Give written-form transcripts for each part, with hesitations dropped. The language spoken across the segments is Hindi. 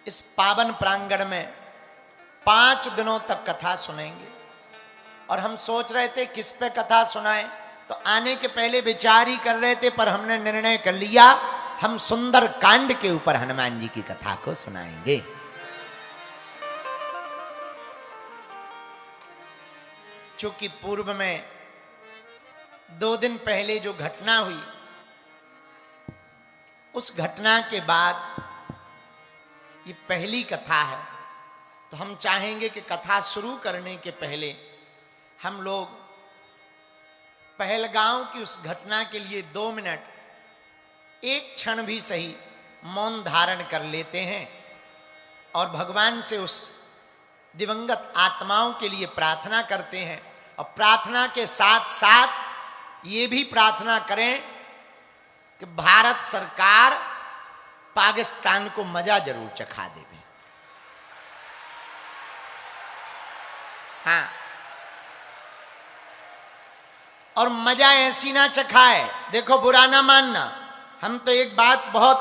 इस पावन प्रांगण में 5 दिनों तक कथा सुनेंगे। और हम सोच रहे थे किस पे कथा सुनाएं, तो आने के पहले विचार ही कर रहे थे, पर हमने निर्णय कर लिया हम सुंदर कांड के ऊपर हनुमान जी की कथा को सुनाएंगे। चूंकि पूर्व में 2 दिन पहले जो घटना हुई, उस घटना के बाद ये पहली कथा है, तो हम चाहेंगे कि कथा शुरू करने के पहले हम लोग पहलगांव की उस घटना के लिए 2 मिनट, एक क्षण भी सही मौन धारण कर लेते हैं और भगवान से उस दिवंगत आत्माओं के लिए प्रार्थना करते हैं। और प्रार्थना के साथ साथ ये भी प्रार्थना करें कि भारत सरकार पाकिस्तान को मजा जरूर चखा देवे। हाँ, और मजा ऐसी ना चखाए, देखो बुरा ना मानना, हम तो एक बात बहुत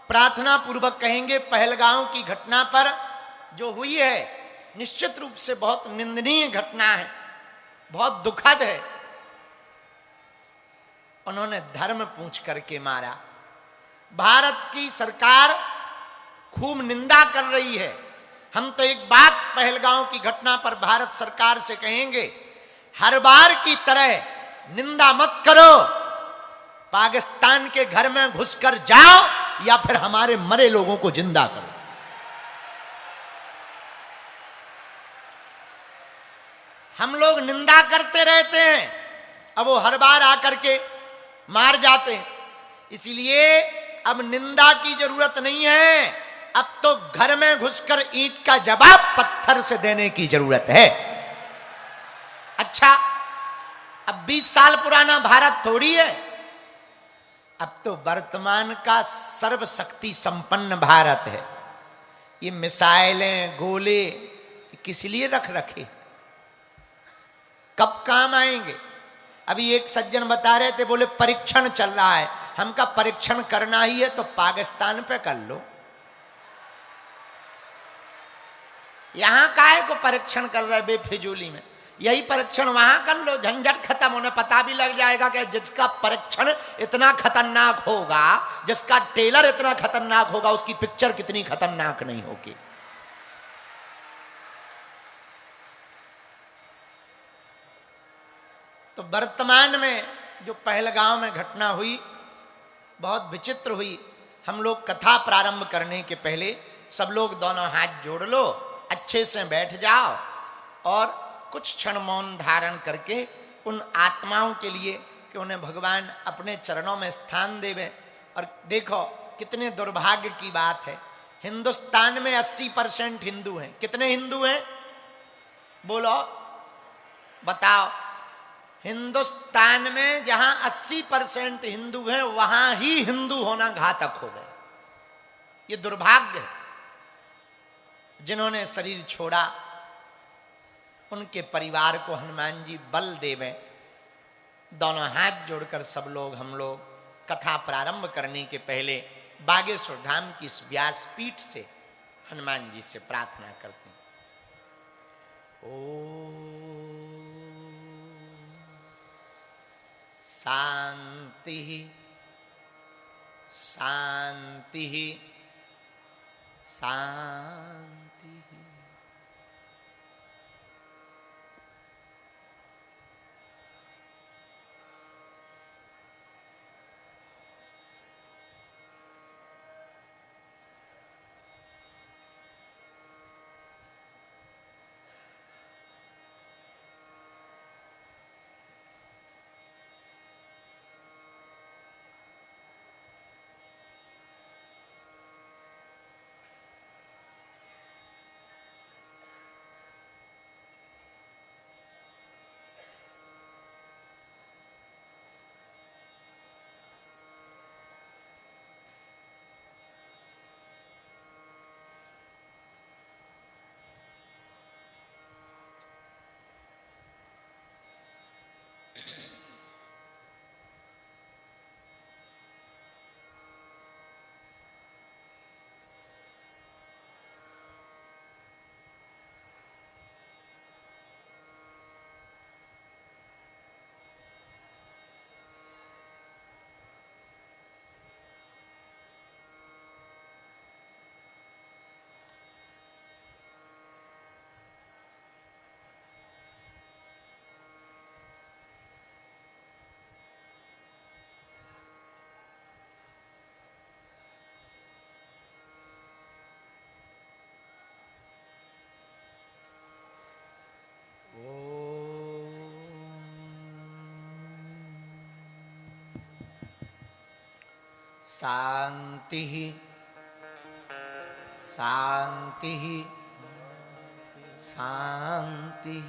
प्रार्थना पूर्वक कहेंगे, पहलगांव की घटना पर जो हुई है निश्चित रूप से बहुत निंदनीय घटना है, बहुत दुखद है। उन्होंने धर्म पूछ करके मारा। भारत की सरकार खूब निंदा कर रही है। हम तो एक बात पहलगांव की घटना पर भारत सरकार से कहेंगे, हर बार की तरह निंदा मत करो, पाकिस्तान के घर में घुसकर जाओ या फिर हमारे मरे लोगों को जिंदा करो। हम लोग निंदा करते रहते हैं, अब वो हर बार आकर के मार जाते हैं। इसलिए अब निंदा की जरूरत नहीं है, अब तो घर में घुसकर ईंट का जवाब पत्थर से देने की जरूरत है। अच्छा, अब 20 साल पुराना भारत थोड़ी है, अब तो वर्तमान का सर्वशक्ति संपन्न भारत है। ये मिसाइलें, गोले किस लिए रख रखे, कब काम आएंगे? अभी एक सज्जन बता रहे थे, बोले परीक्षण चल रहा है। हमका परीक्षण करना ही है तो पाकिस्तान पे कर लो, यहां काहे को परीक्षण कर रहे बेफिजूली में? यही परीक्षण वहां कर लो, झंझट खत्म, उन्हें पता भी लग जाएगा कि जिसका परीक्षण इतना खतरनाक होगा, जिसका टेलर इतना खतरनाक होगा, उसकी पिक्चर कितनी खतरनाक नहीं होगी। तो वर्तमान में जो पहलगांव में घटना हुई बहुत विचित्र हुई। हम लोग कथा प्रारंभ करने के पहले सब लोग दोनों हाथ जोड़ लो, अच्छे से बैठ जाओ और कुछ क्षण मौन धारण करके उन आत्माओं के लिए कि उन्हें भगवान अपने चरणों में स्थान देवे। और देखो कितने दुर्भाग्य की बात है, हिंदुस्तान में 80% हिंदू हैं। कितने हिंदू हैं बोलो, बताओ? हिंदुस्तान में जहां 80% हिंदू हैं, वहां ही हिंदू होना घातक हो गए। ये दुर्भाग्य है। जिन्होंने शरीर छोड़ा उनके परिवार को हनुमान जी बल देवे। दोनों हाथ जोड़कर सब लोग, हम लोग कथा प्रारंभ करने के पहले बागेश्वर धाम की इस व्यासपीठ से हनुमान जी से प्रार्थना करते हैं। ओ शांति शांति शांति। शांति शांति शांति।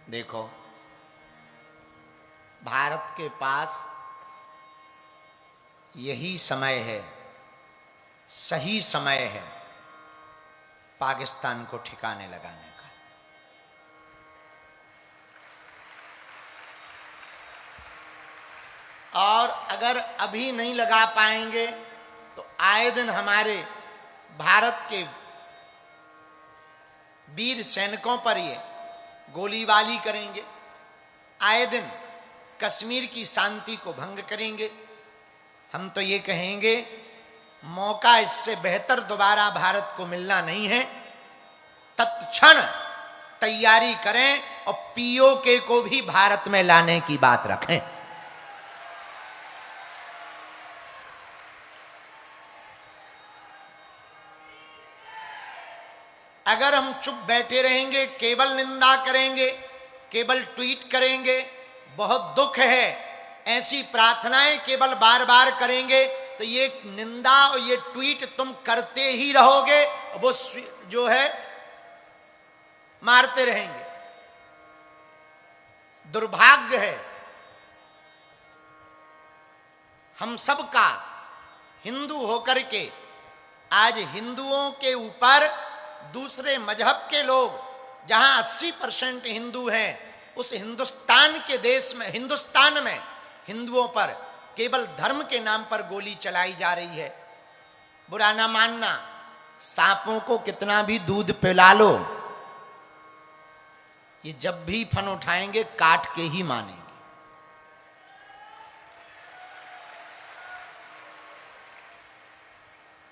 देखो, भारत के पास यही समय है, सही समय है पाकिस्तान को ठिकाने लगाने का। और अगर अभी नहीं लगा पाएंगे तो आए दिन हमारे भारत के वीर सैनिकों पर ये गोलीबारी करेंगे, आए दिन कश्मीर की शांति को भंग करेंगे। हम तो ये कहेंगे मौका इससे बेहतर दोबारा भारत को मिलना नहीं है, तत्क्षण तैयारी करें और पीओके को भी भारत में लाने की बात रखें। अगर हम चुप बैठे रहेंगे, केवल निंदा करेंगे, केवल ट्वीट करेंगे, बहुत दुख है, ऐसी प्रार्थनाएं केवल बार बार करेंगे तो ये निंदा और ये ट्वीट तुम करते ही रहोगे, वो जो है मारते रहेंगे। दुर्भाग्य है हम सबका हिंदू होकर के आज हिंदुओं के ऊपर दूसरे मजहब के लोग, जहां 80% हिंदू हैं, उस हिंदुस्तान के देश में, हिंदुस्तान में हिंदुओं पर केवल धर्म के नाम पर गोली चलाई जा रही है। बुरा ना मानना, सांपों को कितना भी दूध पिला लो, ये जब भी फन उठाएंगे काट के ही मानेंगे।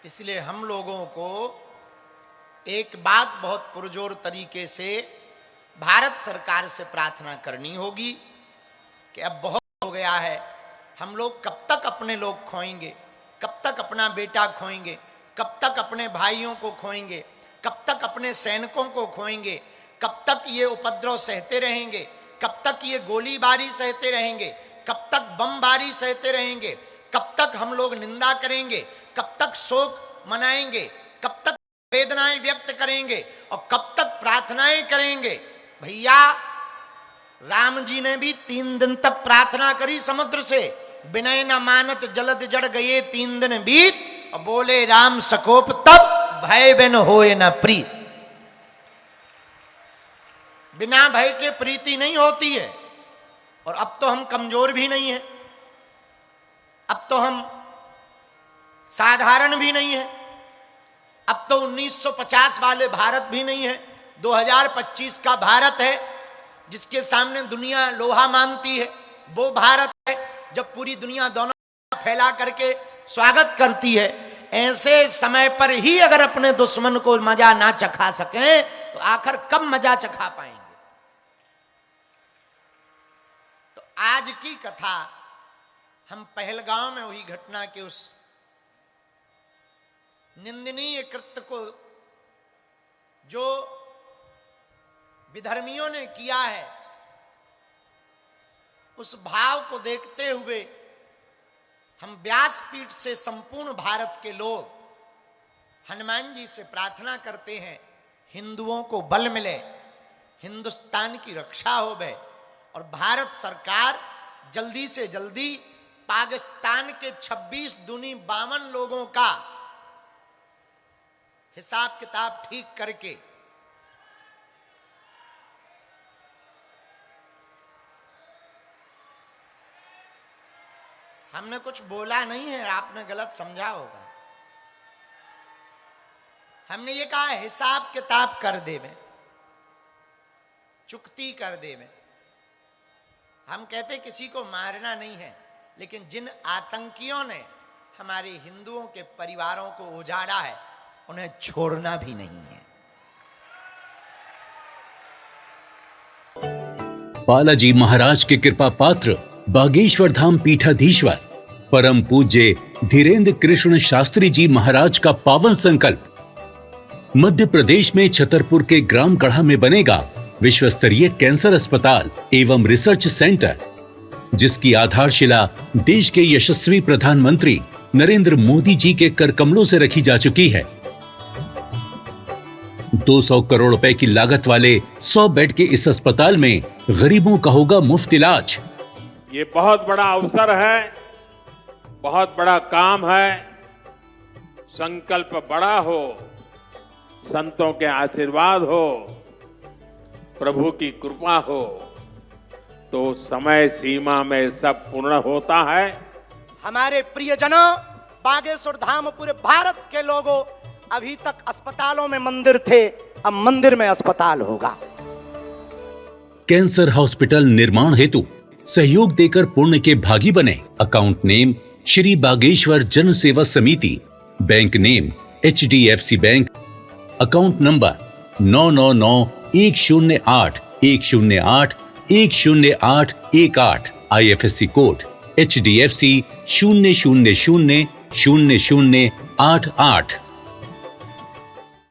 इसलिए हम लोगों को एक बात बहुत पुरजोर तरीके से भारत सरकार से प्रार्थना करनी होगी कि अब बहुत हो गया है, हम लोग कब तक अपने लोग खोएंगे, कब तक अपना बेटा खोएंगे, कब तक अपने भाइयों को खोएंगे, कब तक अपने सैनिकों को खोएंगे, कब तक ये उपद्रव सहते रहेंगे, कब तक ये गोलीबारी सहते रहेंगे, कब तक बमबारी सहते रहेंगे, कब तक हम लोग निंदा करेंगे, कब तक शोक मनाएंगे, कब तक वेदनाएं व्यक्त करेंगे और कब तक प्रार्थनाएं करेंगे। भैया, राम जी ने भी 3 दिन तक प्रार्थना करी समुद्र से, विनय न मानत जलद जड़ गए 3 दिन बीत, और बोले राम सकोप तब भय बिन होए न प्रीत। बिना भय के प्रीति नहीं होती है। और अब तो हम कमजोर भी नहीं है, अब तो हम साधारण भी नहीं है, अब तो 1950 वाले भारत भी नहीं है, 2025 का भारत है जिसके सामने दुनिया लोहा मानती है। वो भारत है जब पूरी दुनिया दोनों फैला करके स्वागत करती है। ऐसे समय पर ही अगर अपने दुश्मन को मजा ना चखा सकें तो आखिर कब मजा चखा पाएंगे। तो आज की कथा हम पहलगांव में हुई घटना के उस निंदनीय कृत्य को जो विधर्मियों ने किया है, उस भाव को देखते हुए हम व्यासपीठ से संपूर्ण भारत के लोग हनुमान जी से प्रार्थना करते हैं, हिंदुओं को बल मिले, हिंदुस्तान की रक्षा हो गए और भारत सरकार जल्दी से जल्दी पाकिस्तान के 26 दूनी 52 लोगों का हिसाब किताब ठीक करके हमने कुछ बोला नहीं है, आपने गलत समझा होगा। हमने ये कहा हिसाब किताब कर दे में, चुकती कर दे में। हम कहते किसी को मारना नहीं है, लेकिन जिन आतंकियों ने हमारे हिंदुओं के परिवारों को उजाड़ा है उन्हें छोड़ना भी नहीं है। बालाजी महाराज के कृपा पात्र बागेश्वर धाम पीठाधीश्वर परम पूज्य धीरेन्द्र कृष्ण शास्त्री जी महाराज का पावन संकल्प। मध्य प्रदेश में छतरपुर के ग्राम गढ़ा में बनेगा विश्व स्तरीय कैंसर अस्पताल एवं रिसर्च सेंटर। जिसकी आधारशिला देश के यशस्वी प्रधानमंत्री नरेंद्र मोदी जी के कर कमलों से रखी जा चुकी है। 200 करोड़ रुपए की लागत वाले 100 बेड के इस अस्पताल में गरीबों का होगा मुफ्त इलाज। ये बहुत बड़ा अवसर है, बहुत बड़ा काम है। संकल्प बड़ा हो, संतों के आशीर्वाद हो, प्रभु की कृपा हो, तो समय सीमा में सब पूर्ण होता है। हमारे प्रियजनों, बागेश्वर धाम पूरे भारत के लोगों, अभी तक अस्पतालों में मंदिर थे, अब मंदिर में अस्पताल होगा। कैंसर हॉस्पिटल निर्माण हेतु सहयोग देकर पुण्य के भागी बने। अकाउंट नेम श्री बागेश्वर जन सेवा समिति, bank name HDFC bank, account number 999810810818, IFSC code HDFC 0000088।